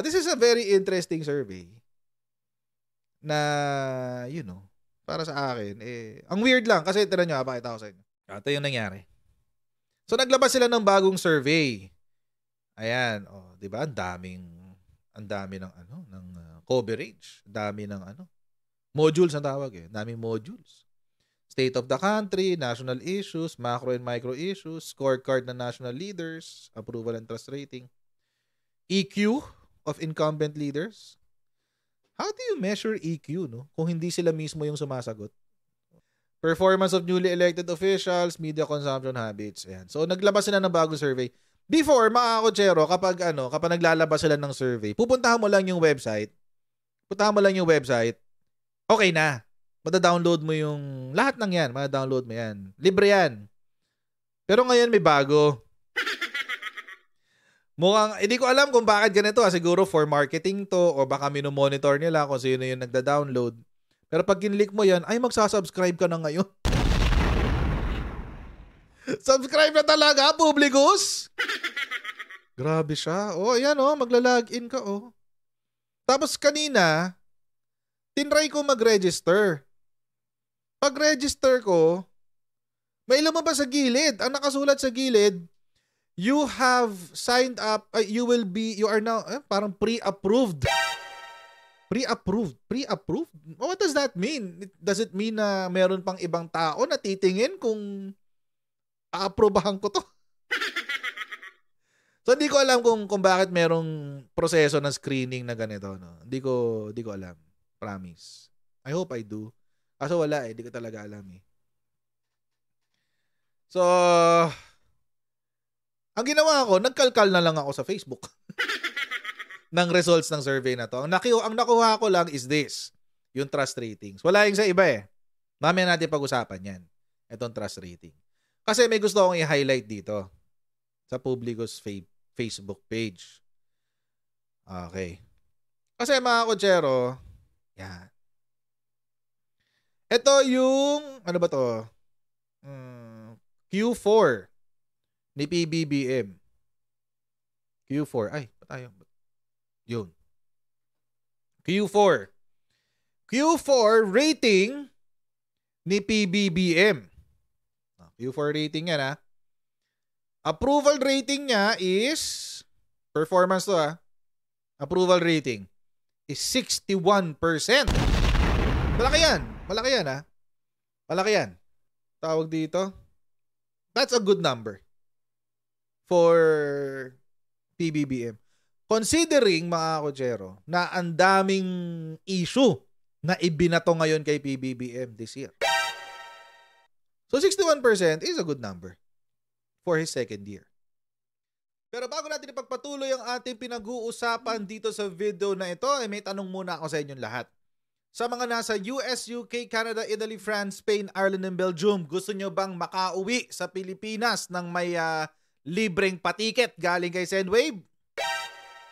This is a very interesting survey na, para sa akin, ang weird lang kasi tira nyo, pakita ko sa inyo. Ito yung nangyari. So, naglabas sila ng bagong survey. Ayan, di ba? Ang dami ng coverage. Ang dami ng modules ang tawag eh. Daming modules. State of the country, national issues, macro and micro issues, scorecard ng national leaders, approval and trust rating, EQ of incumbent leaders. How do you measure EQ, no? Kung hindi sila mismo yung sumasagot? Performance of newly elected officials, media consumption habits. Ayan. So, naglabas sila ng bagong survey. Before, mga kotsero, kapag naglalabas sila ng survey, pupuntahan mo lang yung website. Okay na. Mada-download mo yung lahat ng yan. Mada-download mo yan. Libre yan. Pero ngayon may bago. Mukhang, hindi ko alam kung bakit ganito. Siguro for marketing to o baka minomonitor nila kung sino yung nagda-download. Pero pag kinlik mo yan, ay magsasubscribe ka na ngayon. Subscribe na talaga, publicus? Grabe siya. Ayan magla-login ka Tapos kanina, tinry ko mag-register. Pag-register ko, may lumabas sa gilid. Ang nakasulat sa gilid, you have signed up, you are now, parang pre-approved. Pre-approved? What does that mean? Does it mean na meron pang ibang tao na titingin kung aaprobahan ko to? So, hindi ko alam kung bakit merong proseso ng screening na ganito. No? Hindi ko alam. Promise. I hope I do. Kaso wala hindi ko talaga alam So, ang ginawa ko, nagkalkal na lang ako sa Facebook ng results ng survey na to. Ang nakuha ko lang is this, yung trust ratings. Wala yung sa iba Mamaya natin pag-usapan yan. Itong trust rating. Kasi may gusto akong i-highlight dito sa Publicus Facebook page. Okay. Kasi mga kotsero, yan. Ito yung, ano ba to? Q4 ni PBBM. Q4. Ay, pa tayo. Yun. Q4 rating ni PBBM. Q4 rating yan Approval rating niya is, performance to approval rating is 61%. Malaki yan Malaki yan. Tawag dito. That's a good number for PBBM. Considering, mga kotsero, na ang daming issue na ibinato ngayon kay PBBM this year. So, 61% is a good number for his second year. Pero bago natin ipagpatuloy ang ating pinag-uusapan dito sa video na ito, may tanong muna ako sa inyong lahat. Sa mga nasa US, UK, Canada, Italy, France, Spain, Ireland, and Belgium, gusto nyo bang makauwi sa Pilipinas ng may libreng patiket galing kay Sendwave?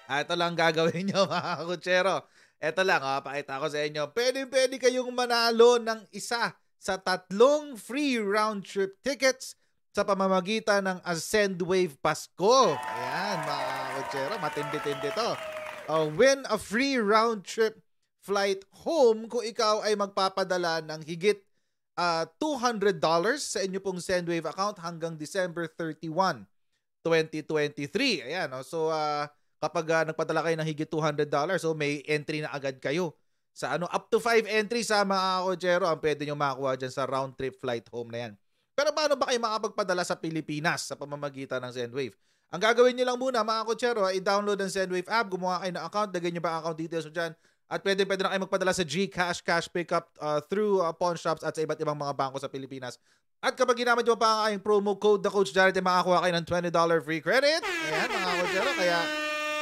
Ito lang gagawin nyo, mga kutsero. Ito lang, pakita ko sa inyo. Pwede kayong manalo ng isa sa 3 free round-trip tickets sa pamamagitan ng Sendwave Pasko. Ayan, mga kutsero, matindi-tindi to. Win a free round-trip flight home kung ikaw ay magpapadala ng higit $200 sa inyo pong Sendwave account hanggang December 31, 2023. Ayan, so kapag nagpadala kayo ng higit $200, so may entry na agad kayo sa up to 5 entries sa mga kotsero ang pwede nyo makakuha dyan sa round trip flight home na yan. Pero paano ba kayo makapagpadala sa Pilipinas sa pamamagitan ng Sendwave? Ang gagawin nyo lang muna, mga kotsero, i-download ang Sendwave app, gumawa kayo ng account, lagay nyo ba account details mo dyan, at pwede na kayo magpadala sa GCash, cash pickup through pawn shops at sa iba't ibang mga bangko sa Pilipinas. At kapag ginamit nyo pa ang promo code The Coach Jared, makakuha kayo ng $20 free credit. Ayan, mga kotsero, kaya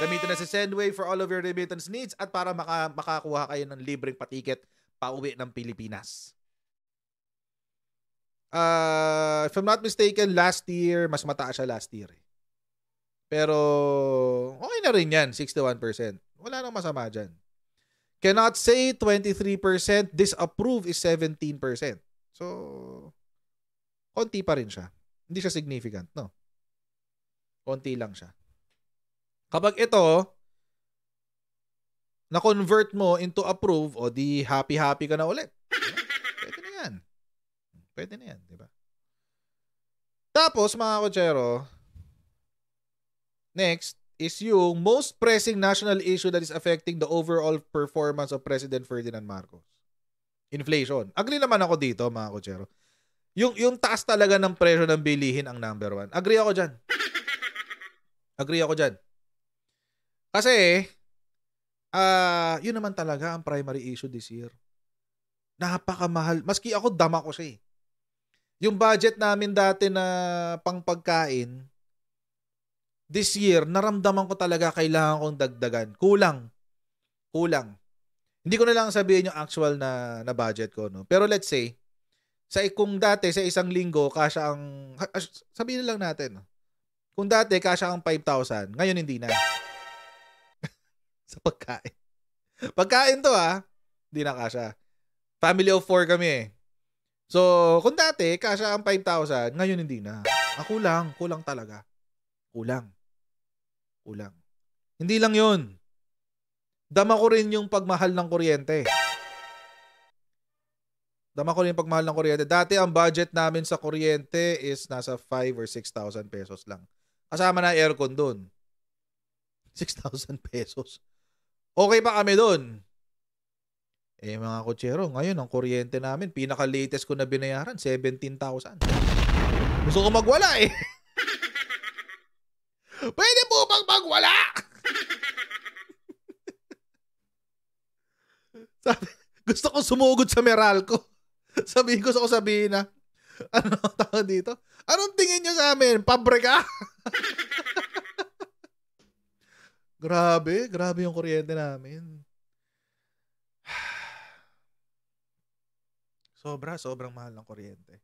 gamitin na si Sendwave for all of your remittance needs at para makakuha kayo ng libreng patiket pauwi ng Pilipinas. If I'm not mistaken, last year, mas mataas siya last year. Pero, okay na rin yan, 61%. Wala nang masama dyan. Cannot say 23%, disapprove is 17%. So, konti pa rin siya. Hindi siya significant, no? Konti lang siya. Kapag ito, na-convert mo into approve, o di happy-happy ka na ulit. Pwede na yan. Pwede na yan, di ba? Tapos, mga kotsero, next is yung most pressing national issue that is affecting the overall performance of President Ferdinand Marcos. Inflation. Agree naman ako dito, mga kotsero. Yung taas talaga ng presyo ng bilihin ang number one. Agree ako dyan. Agree ako dyan. Kasi, yun naman talaga ang primary issue this year. Napakamahal. Maski ako, dama ko siya eh. Yung budget namin dati na pangpagkain, this year, naramdaman ko talaga kailangan kong dagdagan. Kulang. Hindi ko na lang sabihin yung actual na budget ko. No? Pero let's say, kung dati sa isang linggo, kasya ang, sabihin na lang natin, no? Kung dati kasya ang 5,000, ngayon hindi na. Sa pagkain. Pagkain to hindi na kasya. Family of 4 kami eh. So, kung dati kasya ang 5,000, ngayon hindi na. Kulang talaga. Kulang. Hindi lang yun. Dama ko rin yung pagmahal ng kuryente. Dati ang budget namin sa kuryente is nasa 5 or 6,000 pesos lang. Kasama na aircon dun. 6,000 pesos. Okay pa kami dun. Mga kotsero, ngayon ang kuryente namin, pinaka-latest ko na binayaran, 17,000. Gusto ko magwala eh. Pwede po bang magwala? Gusto ko sumugod sa Meralco. Gusto ko sabihin na, ano tawag dito? Anong tingin nyo sa amin? Pabrika? Grabe yung kuryente namin. Sobrang mahal ng kuryente.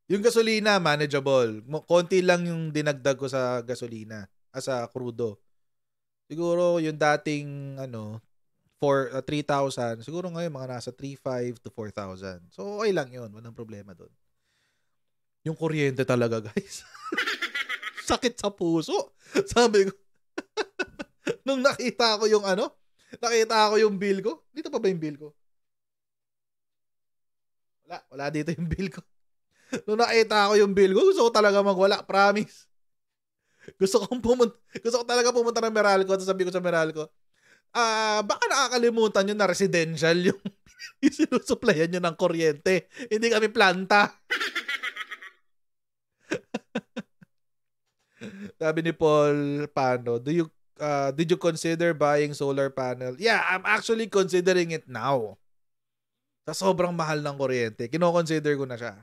Yung gasolina, manageable. Konti lang yung dinagdag ko sa gasolina, sa crudo. Siguro yung dating 3,000, siguro ngayon mga nasa 3,500 to 4,000. So okay lang yun, walang problema doon. Yung kuryente talaga, guys. Sakit sa puso. Sabi ko, nung nakita ko yung bill ko. Dito pa ba yung bill ko? Wala dito yung bill ko. Nung nakita ko yung bill ko, gusto ko talaga magwala, promise. Gusto ko talaga pumunta ng Meralco at sabi ko sa Meralco, baka nakakalimutan nyo na residential yung sinusuplayan nyo ng kuryente. Hindi kami planta. Sabi ni Paul Pano, did you consider buying solar panel? Yeah, I'm actually considering it now. Sa sobrang mahal ng kuryente, kino-consider ko na siya.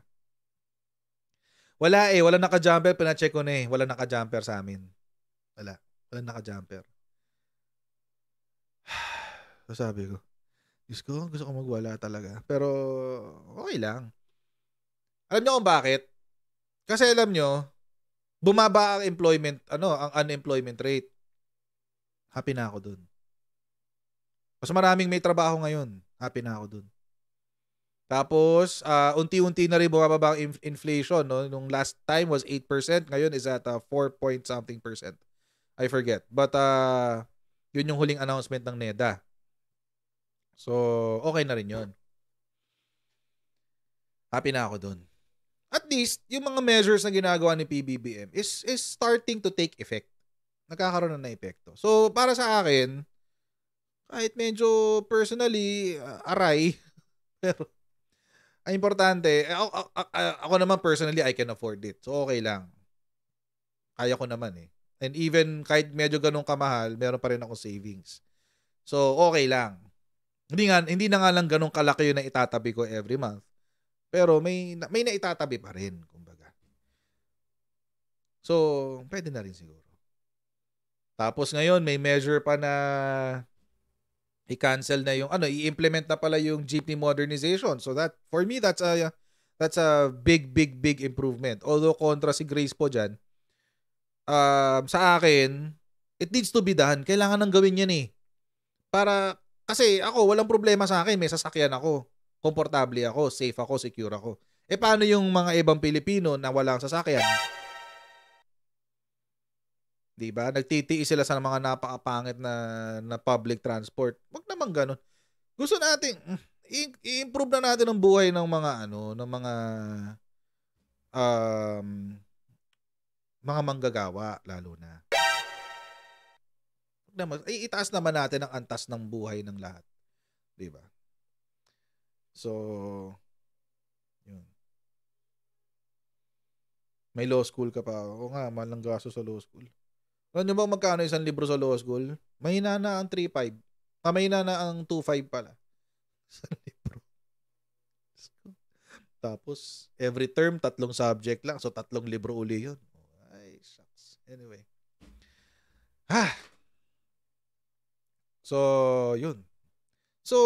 Wala naka-jumper, pina-check ko na eh. Wala naka-jumper sa amin. Wala naka-jumper. So sabi ko, Diyos ko, gusto ko magwala talaga. Pero okay lang. Alam nyo kung bakit? Kasi alam nyo, bumaba ang ang unemployment rate. Happy na ako dun. Mas maraming may trabaho ngayon. Happy na ako dun. Tapos, unti-unti na rin bumababa ang inflation. No? Nung last time was 8%. Ngayon is at 4 point something percent. I forget. But, yun yung huling announcement ng NEDA. So, okay na rin yun. Happy na ako dun. At least, yung mga measures na ginagawa ni PBBM is starting to take effect. Nagkakaroon na epekto. So, para sa akin, kahit medyo personally, aray, pero, ang importante, ako naman personally, I can afford it. So, okay lang. Kaya ko naman eh. And even kahit medyo ganun kamahal, meron pa rin ako savings. So, okay lang. Hindi na nga lang ganun kalaki yun na itatabi ko every month. Pero may naitatabi pa rin, kumbaga. So, pwede na rin siguro. Tapos ngayon, may measure pa na i-cancel na yung i-implement na pala yung jeepney modernization. So that for me that's a big improvement. Although kontra si Grace po diyan. Sa akin, it needs to be done. Kailangan nang gawin 'yan eh. Kasi ako walang problema sa akin, may sasakyan ako. Komportable ako, safe ako, secure ako. Paano yung mga ibang Pilipino na walang sasakyan? 'Di ba? Nagtitiis sila sa mga napakapangit na public transport. Wag naman ganun. Gusto natin i-improve na natin ang buhay ng um, mga manggagawa lalo na. Itaas naman natin ang antas ng buhay ng lahat. 'Di ba? So, yun. May law school ka pa. Oo nga, mahal ng gasto sa law school. Alam niyo ba magkano isang libro sa law school? Mahina na ang 3.5. Mahina na ang 2.5 pala. Sa libro. Tapos, every term, 3 subject lang. So, 3 libro uli yun. Ay, shucks. Anyway. So, yun. So,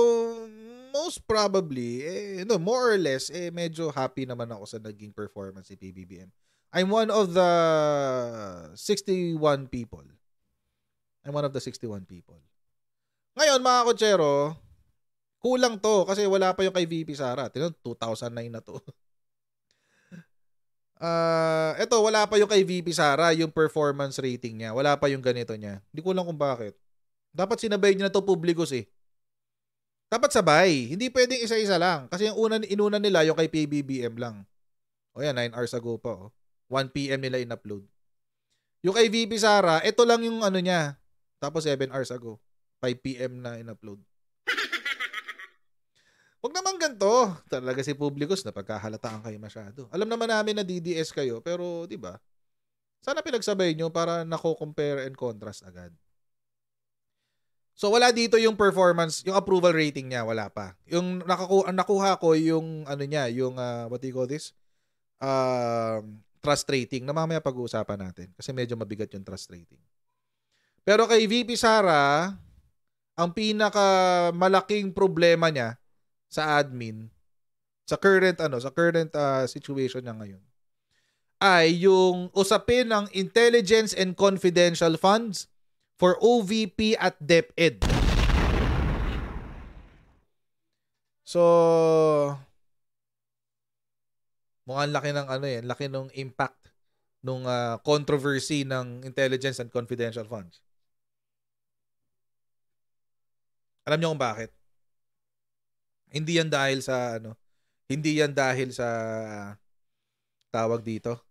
most probably, more or less, medyo happy naman ako sa naging performance ni PBBM. I'm one of the 61 people. Ngayon, mga kotsero, kulang to kasi wala pa yung kay VP Sara. Tingnan, 2009 na to. Ito, wala pa yung kay VP Sara, yung performance rating niya. Wala pa yung ganito niya. Hindi ko alam kung bakit. Dapat sinabay niya na to publicos eh. Dapat sabay. Hindi pwedeng isa-isa lang. Kasi yung inuna nila yung kay PBBM lang. O yan, 9 hours ago pa. 1 PM nila in-upload. Yung kay VP Sara, ito lang yung ano niya. Tapos 7 hours ago. 5 PM na in-upload. Huwag naman ganito. Talaga si Publicos na pagkahalataan kayo masyado. Alam naman namin na DDS kayo, pero di ba? Sana pinagsabay nyo para nako-compare and contrast agad. So wala dito yung performance, yung approval rating niya, wala pa. Yung nakuha ko yung ano niya, yung what do you call this? Trust rating na mamaya pag-uusapan natin kasi medyo mabigat yung trust rating. Pero kay VP Sara, ang pinaka malaking problema niya sa admin sa current situation niya ngayon ay yung usapin ng intelligence and confidential funds for OVP at DepEd. So, mukhang laki ng laki ng impact nung controversy ng intelligence and confidential funds. Alam niyo kung bakit? Hindi yan dahil sa tawag dito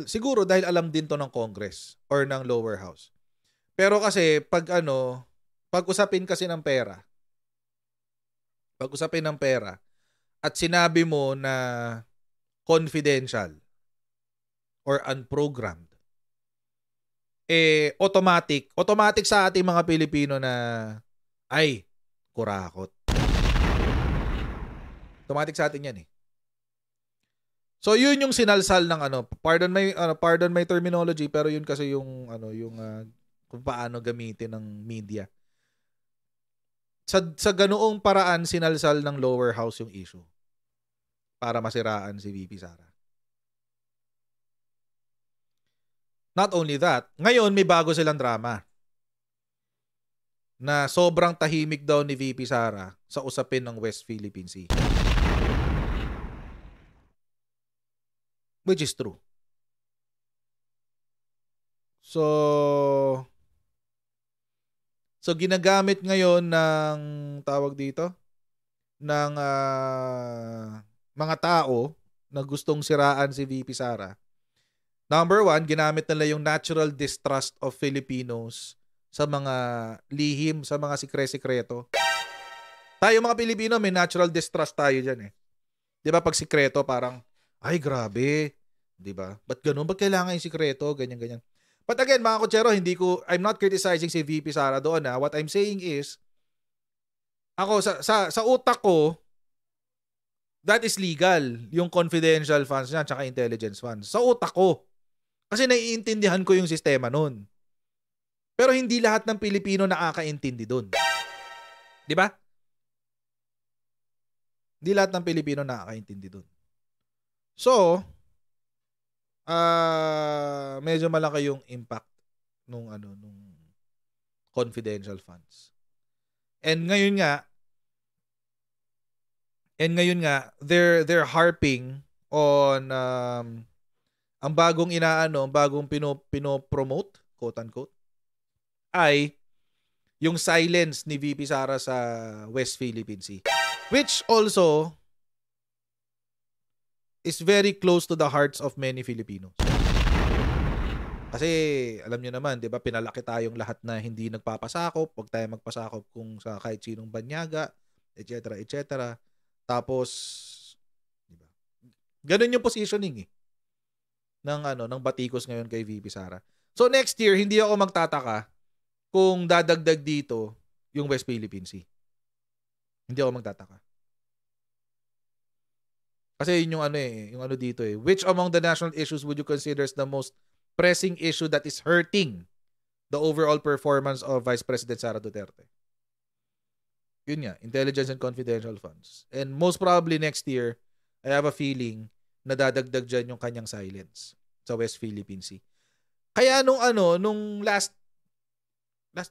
siguro dahil alam din to ng Congress or ng lower house. Pero kasi pag usapin kasi ng pera. Pag usapin ng pera at sinabi mo na confidential or unprogrammed, automatic sa ating mga Pilipino na ay kurakot. Automatic sa atin yan eh. So yun yung sinalsal ng pardon my terminology, pero yun kasi yung kung paano gamitin ng media. Sa ganoong paraan sinalsal ng lower house yung issue para masiraan si VP Sara. Not only that, ngayon may bago silang drama na sobrang tahimik daw ni VP Sara sa usapin ng West Philippine Sea. Which is true. So ginagamit ngayon ng tawag dito ng mga tao na gustong siraan si VP Sara. Number 1, ginamit nila yung natural distrust of Filipinos sa mga lihim, sa mga sikreto. Tayo mga Pilipino, may natural distrust tayo dyan eh. Di ba pag sikreto parang, ay grabe, di ba? Ba't ganun? Ba't kailangan yung sikreto? Ganyan. But again, mga kutsero, I'm not criticizing si VP Sara doon. What I'm saying is, ako, sa utak ko, that is legal. Yung confidential funds niya, tsaka intelligence funds. Sa utak ko. Kasi naiintindihan ko yung sistema nun. Pero hindi lahat ng Pilipino nakakaintindi dun. Di ba? Hindi lahat ng Pilipino nakakaintindi dun. So, medyo malaki yung impact nung confidential funds. And ngayon nga they're harping on ang bagong ang bagong pinopromote, quote-unquote, ay yung silence ni VP Sara sa West Philippine Sea. Which also is very close to the hearts of many Filipinos. Kasi alam niyo naman, 'di ba, pinalaki tayong lahat na hindi nagpapasakop, wag tayong magpasakop kung sa kahit sinong banyaga, etc., etc. Tapos 'di ba? Ganun yung positioning ng Batikos ngayon kay VP Sara. So next year, hindi ako magtataka kung dadagdag dito yung West Philippine Sea. Hindi ako magtataka. Kasi yun yung dito Which among the national issues would you consider as the most pressing issue that is hurting the overall performance of Vice President Sara Duterte? Yun nga, intelligence and confidential funds. And most probably next year, I have a feeling na dadagdag dyan yung kanyang silence sa West Philippine Sea. Kaya nung last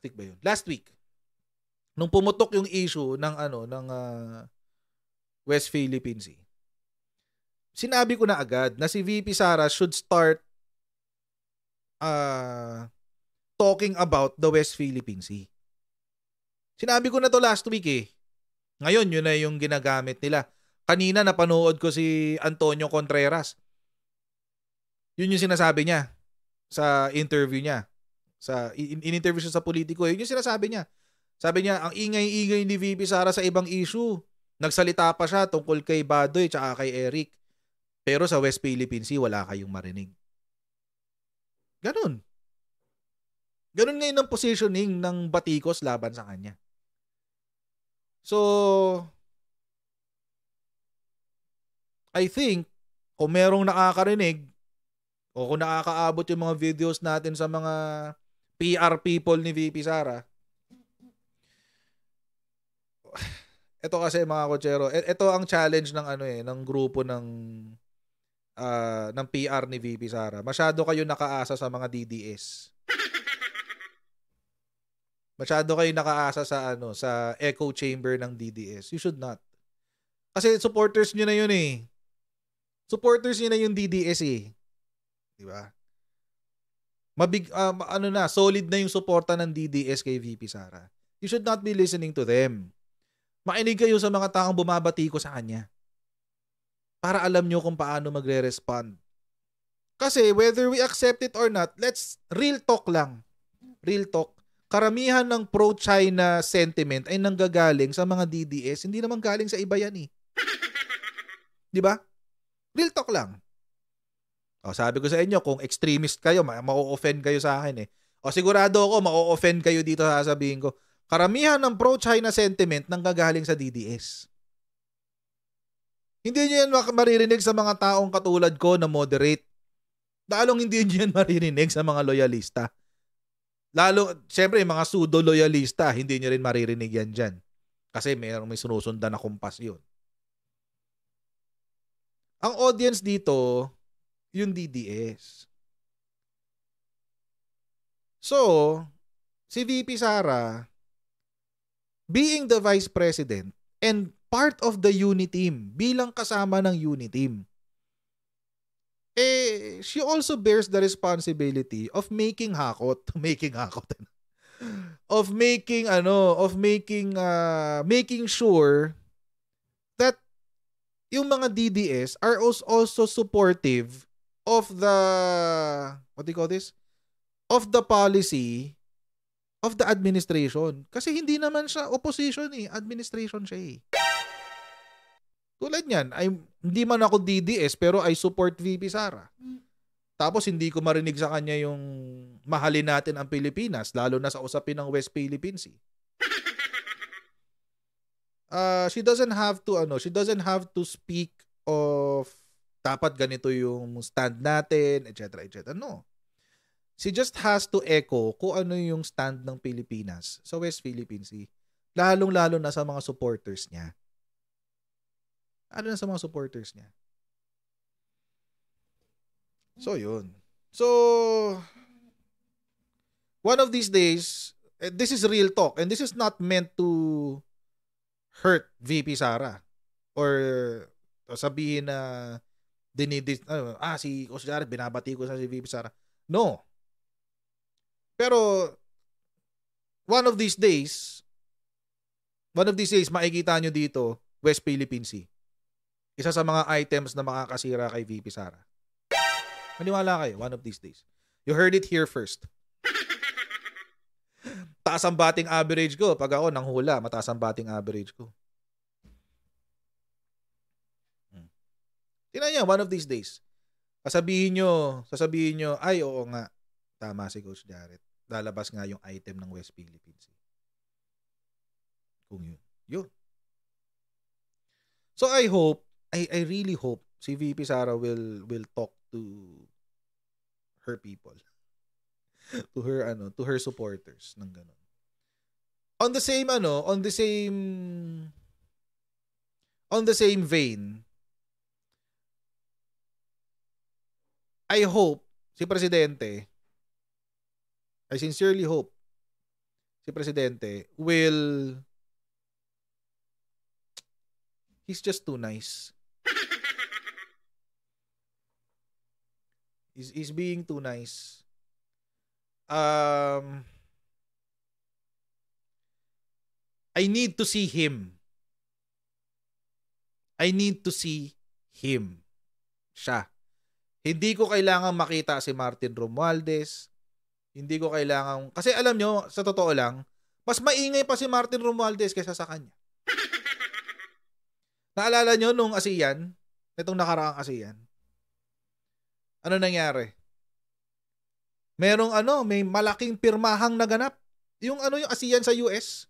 week ba yun? Last week. Nung pumutok yung issue ng West Philippine Sea. Sinabi ko na agad na si VP Sara should start talking about the West Philippine Sea. Sinabi ko na to last week Ngayon, yun na yung ginagamit nila. Kanina napanood ko si Antonio Contreras. Yun yung sinasabi niya sa interview niya. In-interview siya sa Politico. Yun yung sinasabi niya. Sabi niya, ang ingay-ingay ni VP Sara sa ibang issue. Nagsalita pa siya tungkol kay Badoy tsaka kay Eric. Pero sa West Philippine Sea, wala kayong marinig. Ganun. Ganun ngayon ang positioning ng Batikos laban sa kanya. So, I think, kung merong nakakarinig, o kung nakakaabot yung mga videos natin sa mga PR people ni VP Sara, ito kasi mga kotsero, ito ang challenge ng ng grupo ng PR ni VP Sara. Masyado kayo nakaasa sa mga DDS. Masyado kayo nakaasa sa sa echo chamber ng DDS. You should not. Kasi supporters niyo na yun Supporters niyo na yung DDS Di ba? Solid na yung suporta ng DDS kay VP Sara. You should not be listening to them. Makinig kayo sa mga taong bumabati ko sa kanya. Para alam nyo kung paano magre-respond. Kasi whether we accept it or not, let's real talk lang. Real talk. Karamihan ng pro-China sentiment ay nanggagaling sa mga DDS, hindi naman galing sa iba yan Di ba? Real talk lang. Sabi ko sa inyo, kung extremist kayo, ma-offend kayo sa akin sigurado ako, ma-offend kayo dito sasabihin ko. Karamihan ng pro-China sentiment nanggagaling sa DDS. Hindi niyo yan maririnig sa mga taong katulad ko na moderate. Lalong hindi niyo yan maririnig sa mga loyalista. Lalo, syempre, mga pseudo-loyalista, hindi niyo rin maririnig yan dyan. Kasi may sinusundan na kumpas yun. Ang audience dito, yung DDS. So, si VP Sara, being the Vice President and part of the Uniteam, bilang kasama ng Uniteam, she also bears the responsibility of making making sure that yung mga DDS are also supportive of the of the policy of the administration. Kasi hindi naman siya opposition administration siya Tulad niyan, hindi man ako DDS pero I support VP Sara. Tapos hindi ko marinig sa kanya yung mahalin natin ang Pilipinas, lalo na sa usapin ng West Philippine Sea. She doesn't have to speak of dapat ganito yung stand natin, etc., etc. No. She just has to echo kung ano yung stand ng Pilipinas sa West Philippine Sea. Lalong-lalo na sa mga supporters niya. So, yun. So, one of these days, this is real talk and this is not meant to hurt VP Sara or sabihin na si Coach Jared, binabati ko sa si VP Sara. No. Pero, one of these days, makikita nyo dito, West Philippine Sea. Isa sa mga items na makakasira kay VP Sara. Maniwala kayo, one of these days. You heard it here first. Taas ang batting average ko. Pag ako nang hula, mataas ang batting average ko. Tingnan niya, one of these days. Sasabihin nyo, ay oo nga, tama si Coach Jared. Lalabas nga yung item ng West Philippines. Kung yun. Yun. So I really hope si VP Sara will talk to her people. to her supporters ng ganun. On the same vein, I sincerely hope si Presidente he's just too nice. He's being too nice. I need to see him. Siya. Hindi ko kailangan makita si Martin Romualdez. Hindi ko kailangan... Kasi alam nyo, sa totoo lang, mas maingay pa si Martin Romualdez kaysa sa kanya. Naalala nyo nung ASEAN? Itong nakaraang ASEAN? Ano nangyari? May malaking pirmahang naganap. Yung ASEAN sa US?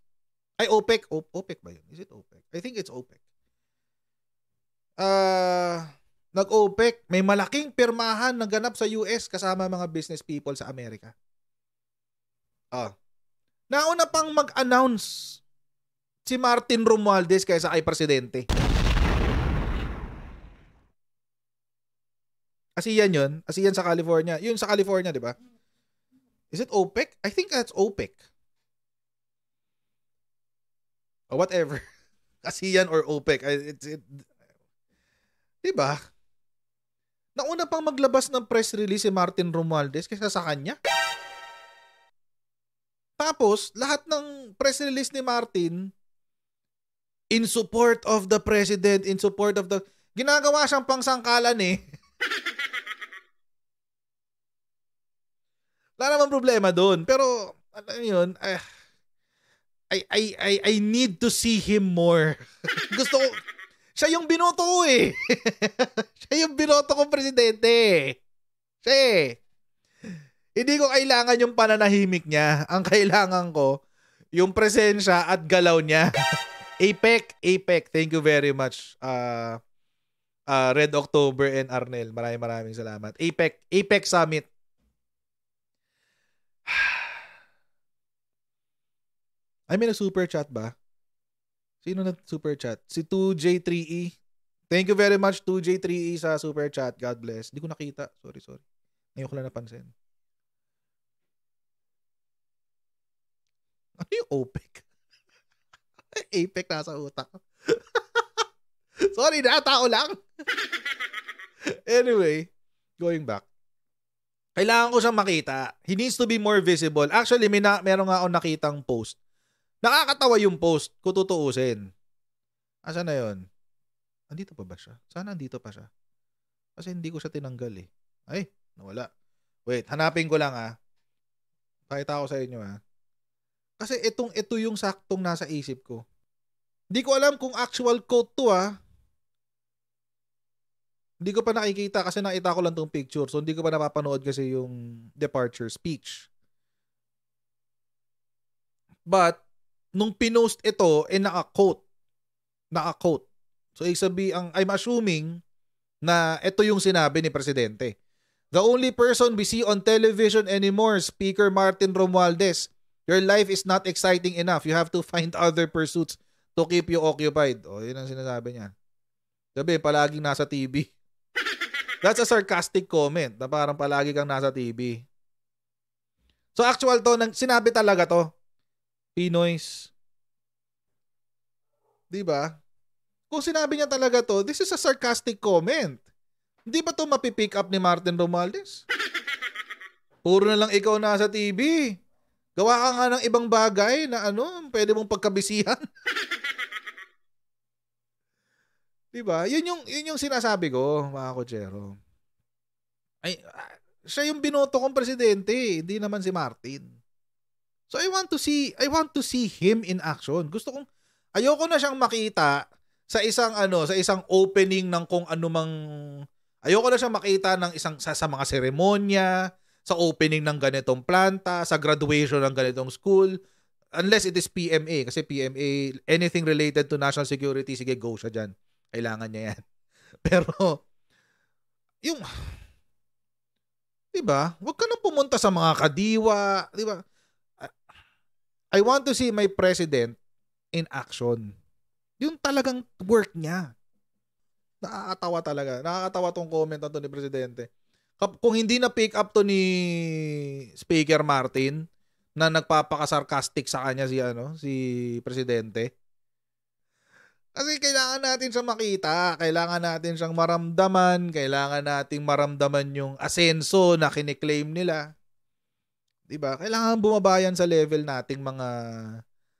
Ay, OPEC. OPEC ba yun? Is it OPEC? I think it's OPEC. Nag-OPEC, may malaking pirmahan na ganap sa US kasama mga business people sa Amerika. Nauna pang mag-announce si Martin Romualdez kaysa kay Presidente. ASEAN yun. ASEAN sa California. Yun sa California, di ba? Is it OPEC? I think that's OPEC. Or whatever. ASEAN or OPEC. Diba? Nauna pang maglabas ng press release si Martin Romualdez kaysa sa kanya. Tapos, lahat ng press release ni Martin in support of the president, ginagawa siyang pangsangkalan eh. Wala namang problema doon. Pero, yun, I need to see him more. Gusto ko, siya yung binoto ko eh. Siya yung binoto kong presidente. Siya. Hindi ko kailangan yung pananahimik niya. Ang kailangan ko, yung presensya at galaw niya. APEC. Thank you very much. Red October and Arnel. Maraming salamat. APEC Summit. Ay, may na-super chat ba? Sino na super chat? Si 2J3E. Thank you very much 2J3E sa super chat. God bless. Hindi ko nakita. Sorry. Ngayon ko lang napansin. Ano yung OPEC? APEC nasa utak. Sorry na, tao lang. Anyway, going back. Kailangan ko siyang makita. He needs to be more visible. Actually, meron nga ako nakitang post. Nakakatawa yung post, kung tutuusin. Asa na yun? Andito pa ba siya? Sana andito pa siya. Kasi hindi ko siya tinanggal eh. Ay, nawala. Wait, hanapin ko lang ah. Pakita ko sa inyo ah. Kasi ito yung saktong nasa isip ko. Hindi ko alam kung actual quote to ah. Hindi ko pa nakikita kasi nakita ko lang tong picture. So hindi ko pa napapanood kasi yung departure speech. But, nung pinost ito, naka-quote. So, I'm assuming na ito yung sinabi ni Presidente. The only person we see on television anymore, Speaker Martin Romualdez. Your life is not exciting enough. You have to find other pursuits to keep you occupied. Yun ang sinasabi niya. Sabi, palaging nasa TV. That's a sarcastic comment na parang palagi kang nasa TV. So, actual to, sinabi talaga to. Pinoys. Diba? Kung sinabi niya talaga to, this is a sarcastic comment. Hindi ba to mapipick up ni Martin Romualdez? Puro na lang ikaw nasa TV. Gawa ka nga ng ibang bagay na pwede mong pagkabisihan. Diba? Yun yung sinasabi ko, mga kotsero. Ay, siya yung binoto kong presidente, hindi naman si Martin. So I want to see him in action. Ayoko na siyang makita sa isang opening ng kung anumang, ayoko na siyang makita ng sa mga seremonya, sa opening ng ganitong planta, sa graduation ng ganitong school, unless it is PMA, kasi PMA, anything related to national security, sige, go siya dyan. Kailangan niya yan. Pero, diba? Huwag ka nang pumunta sa mga kadiwa, diba? I want to see my president in action. Yung talagang work niya. Nakakatawa talaga. Nakakatawa tong comment na to ni Presidente. Kung hindi na pick up to ni Speaker Martin na nagpapaka-sarcastic sa kanya si Presidente. Kasi kailangan natin siyang makita, kailangan natin siyang maramdaman, kailangan nating maramdaman yung asenso na kiniklaim nila. 'Di ba? Kailangan bumabayan sa level nating mga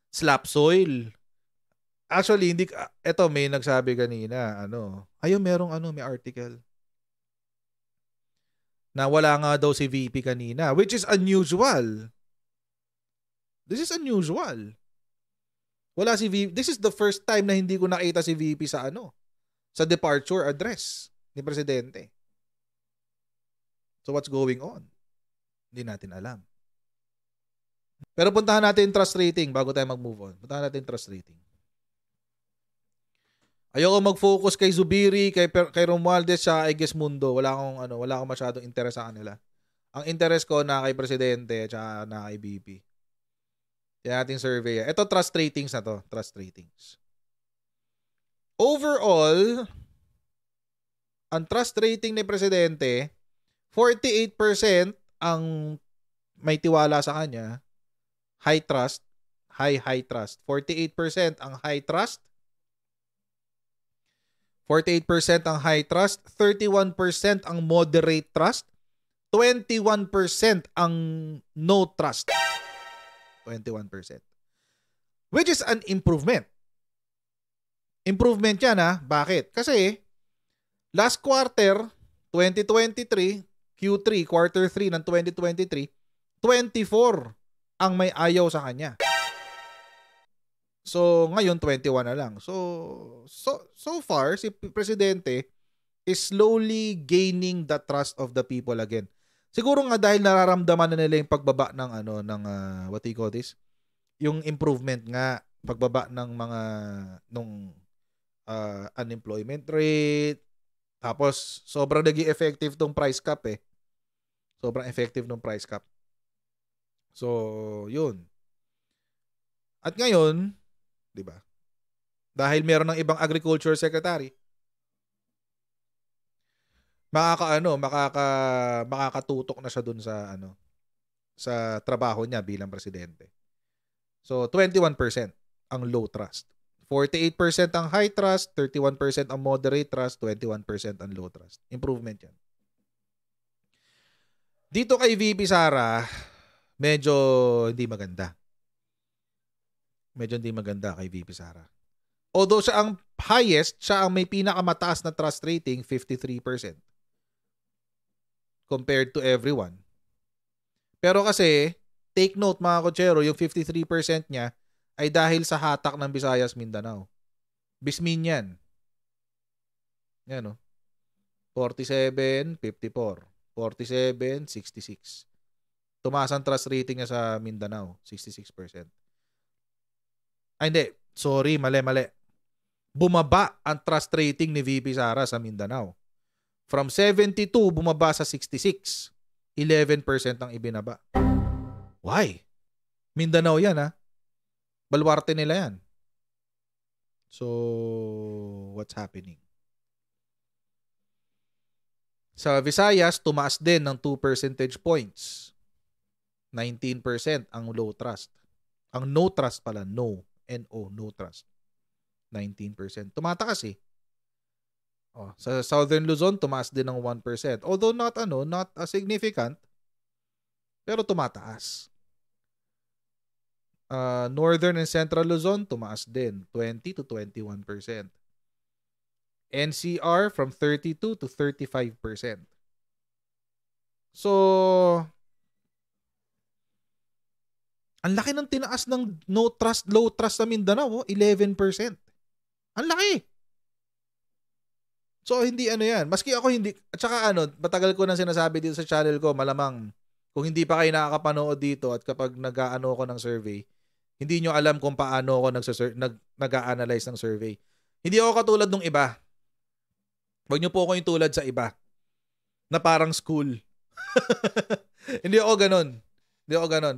slap soil. Actually, may nagsabi kanina, may article na wala nga daw si VP kanina, which is unusual. This is unusual. Wala si VP. This is the first time na hindi ko nakita si VP sa departure address ni Presidente. So what's going on? Hindi natin alam. Pero puntahan natin trust rating bago tayo mag-move on. Puntahan natin trust rating. Ayoko mag-focus kay Zubiri, kay Romualdez, sa Egismundo. Wala akong masyadong interes sa kanila. Ang interest ko na kay Presidente at na kay BP. Yan ating survey. Ito, trust ratings na to. Trust ratings. Overall, ang trust rating ni Presidente, 48% ang may tiwala sa kanya. High trust. High trust. 48% ang high trust. 48% ang high trust, 31% ang moderate trust, 21% ang no trust. 21%. Which is an improvement. Improvement yan Bakit? Kasi last quarter, 2023, Q3, quarter 3 ng 2023, 24 ang may ayaw sa kanya. So, ngayon, 21 na lang. So far, si Presidente is slowly gaining the trust of the people again. Siguro nga dahil nararamdaman na nila yung pagbaba ng what do you call this? Yung improvement nga, pagbaba ng mga unemployment rate. Tapos, sobrang naging effective tong price cap Sobrang effective ng price cap. So, yun. At ngayon, 'di ba? Dahil meron ng ibang agriculture secretary, makakatutok na siya dun sa sa trabaho niya bilang presidente. So 21% ang low trust. 48% ang high trust, 31% ang moderate trust, 21% ang low trust. Improvement 'yan. Dito kay VP Sara, medyo hindi maganda. Medyo hindi maganda kay VP Sara. Although siya ang highest, siya ang may pinakamataas na trust rating, 53%. Compared to everyone. Pero kasi, take note mga kotsero, yung 53% niya ay dahil sa hatak ng Visayas Mindanao. Bismin yan. Yan 47, 54. 47, 66. Tumaas ang trust rating niya sa Mindanao, 66%. Ay, hindi. Sorry, mali. Bumaba ang trust rating ni VP Sara sa Mindanao. From 72, bumaba sa 66. 11% ang ibinaba. Why? Mindanao yan, Baluarte nila yan. So, what's happening? Sa Visayas, tumaas din ng 2 percentage points. 19% ang low trust. Ang no trust pala, no trust. 19%. Tumatakas Sa Southern Luzon, tumaas din ng 1%. Although not significant, pero tumataas. Northern and Central Luzon, tumaas din, 20 to 21%. NCR from 32 to 35%. So, ang laki ng tinaas ng low trust sa Mindanao, 11%. Ang laki. So, hindi yan. Maski ako hindi, at saka matagal ko nang sinasabi dito sa channel ko, malamang, kung hindi pa kayo nakakapanood dito at kapag nag-aano ko ng survey, hindi nyo alam kung paano ako nag-a-analyze ng survey. Hindi ako katulad ng iba. Huwag nyo po ako yung tulad sa iba na parang school. Hindi ako ganun.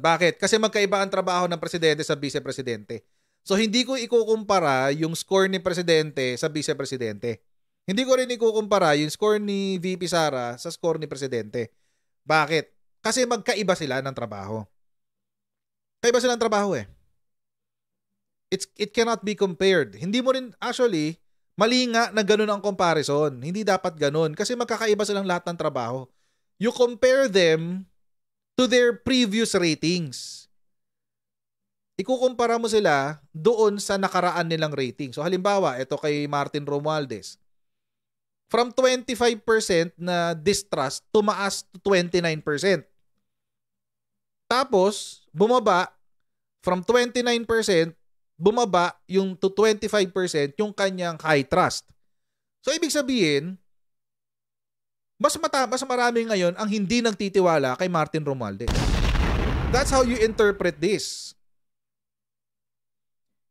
Bakit? Kasi magkaiba ang trabaho ng presidente sa vice-presidente. So, hindi ko ikukumpara yung score ni presidente sa vice-presidente. Hindi ko rin ikukumpara yung score ni VP Sara sa score ni presidente. Bakit? Kasi magkaiba sila ng trabaho. Kaiba sila ng trabaho eh. It cannot be compared. Hindi mo rin, actually, mali nga na ganun ang comparison. Hindi dapat ganun. Kasi magkakaiba silang lahat ng trabaho. You compare them to their previous ratings. Ikukumpara mo sila doon sa nakaraan nilang rating. So halimbawa, ito kay Martin Romualdez. From 25% na distrust, tumaas to 29%. Tapos, bumaba, from 29%, bumaba yung to 25% yung kanyang high trust. So, ibig sabihin, mas marami ngayon ang hindi nagtitiwala kay Martin Romualdez. That's how you interpret this.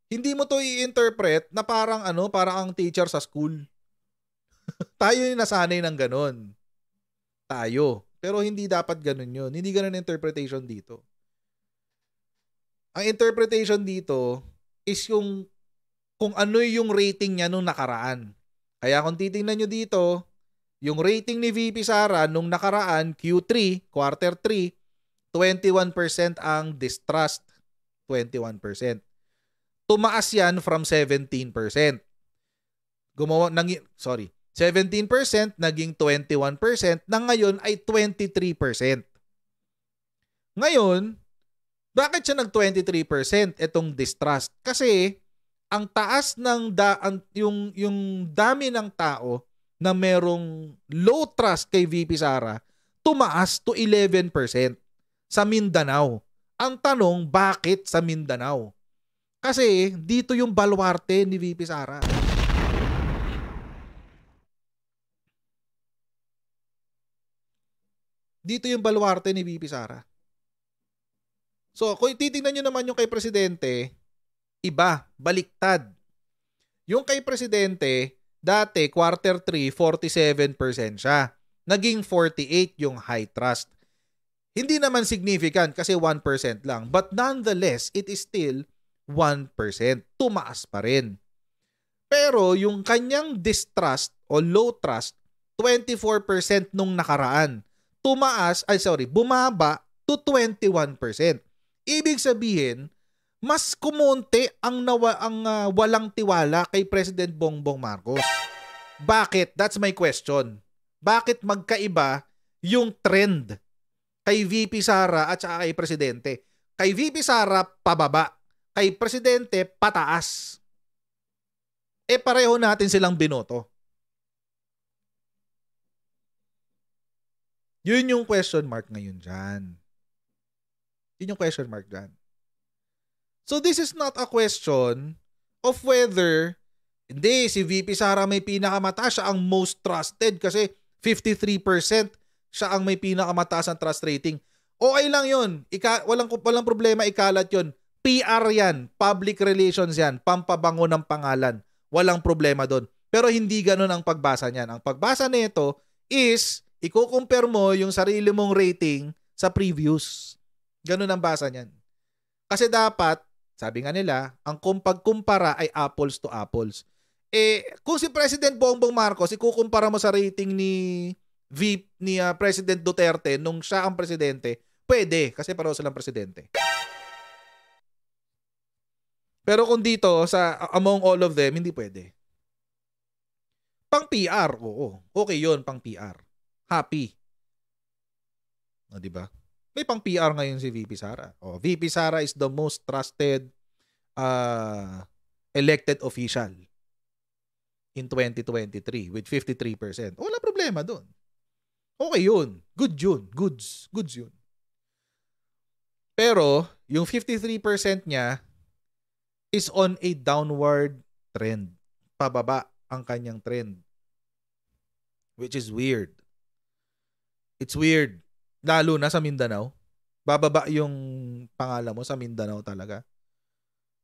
Hindi mo to i-interpret na parang parang ang teacher sa school. Tayo yung nasanay ng ganun. Tayo. Pero hindi dapat ganun yun. Hindi ganun interpretation dito. Ang interpretation dito is yung kung ano yung rating niya nung nakaraan. Kaya kung titingnan nyo dito, yung rating ni VP Sara nung nakaraan, Q3, quarter 3, 21% ang distrust. 21%. Tumaas yan from 17%. 17% naging 21% na ngayon ay 23%. Ngayon, bakit siya nag-23% itong distrust? Kasi ang taas ng yung dami ng tao na merong low trust kay VP Sara, tumaas to 11% sa Mindanao. Ang tanong, bakit sa Mindanao? Kasi dito yung baluarte ni VP Sara. Dito yung baluarte ni VP Sara. So, kung titingnan nyo naman yung kay Presidente, iba, baliktad. Yung kay Presidente, dati, quarter 3, 47% siya. Naging 48 yung high trust. Hindi naman significant kasi 1% lang. But nonetheless, it is still 1%. Tumaas pa rin. Pero yung kanyang distrust o low trust, 24% nung nakaraan. Bumaba to 21%. Ibig sabihin, mas kumonte ang walang tiwala kay President Bongbong Marcos. Bakit? That's my question. Bakit magkaiba yung trend kay VP Sara at saka kay Presidente? Kay VP Sara, pababa. Kay Presidente, pataas. Pareho natin silang binoto. Yun yung question mark ngayon dyan. Yun yung question mark dyan. So this is not a question of whether si VP Sara may pinakamataas, siya ang most trusted kasi 53% siya ang may pinakamataas ang trust rating. Okay lang yun. Walang problema ikalat yun. PR yan. Public relations yan. Pampabango ng pangalan. Walang problema doon. Pero hindi ganun ang pagbasa niyan. Ang pagbasa nito is i-compare mo yung sarili mong rating sa previous. Ganun ang basa niyan. Kasi dapat, sabi nga nila, ang pagkumpara ay apples to apples. Kung si President Bongbong Marcos, ikukumpara mo sa rating ni President Duterte nung siya ang presidente, pwede kasi pareho silang presidente. Pero kung dito, among all of them, hindi pwede. Pang PR, oo. Okay yun, pang PR. Happy. O, diba? May pang PR ngayon si VP Sara. O, VP Sara is the most trusted elected official in 2023 with 53%. Wala problema doon. Okay yun. Good yun. Goods yun. Pero, yung 53% niya is on a downward trend. Pababa ang kanyang trend. Which is weird. It's weird. Lalo na sa Mindanao. Bababa yung pangalan mo sa Mindanao talaga.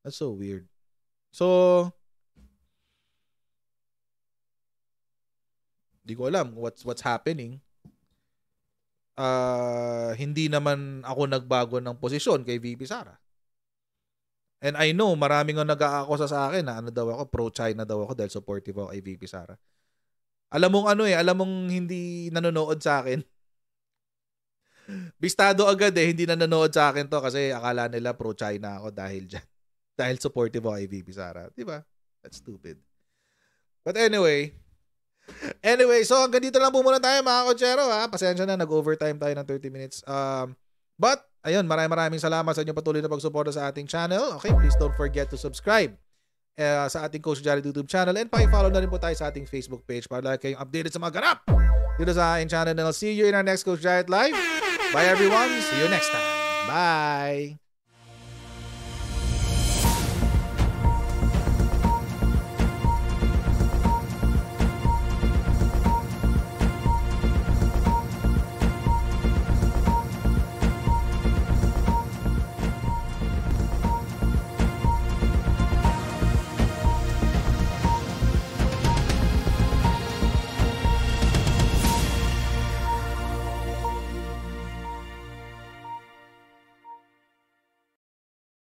That's so weird. So, di ko alam what's happening. Hindi naman ako nagbago ng posisyon kay VP Sara. And I know, maraming ang nag-aakusa sa akin na ano daw ako, pro-China daw ako dahil supportive ako kay VP Sara. Alam mong hindi nanonood sa akin. Bistado agad hindi nanonood sa akin to kasi akala nila pro-China ako dahil dyan. Dahil supportive ako kay VP Sara. Diba? That's stupid. But anyway, so hanggang dito lang po muna tayo mga kotsero ha. Pasensya na, nag-overtime tayo ng 30 minutes. But, ayun, maraming salamat sa inyong patuloy na pagsuporta sa ating channel. Okay, please don't forget to subscribe sa ating Coach Jared YouTube channel and pa-follow na rin po tayo sa ating Facebook page para lagi kayong updated sa mga ganap dito sa ating channel. And I'll see you in our next Coach Jared Live. Bye everyone. See you next time. Bye.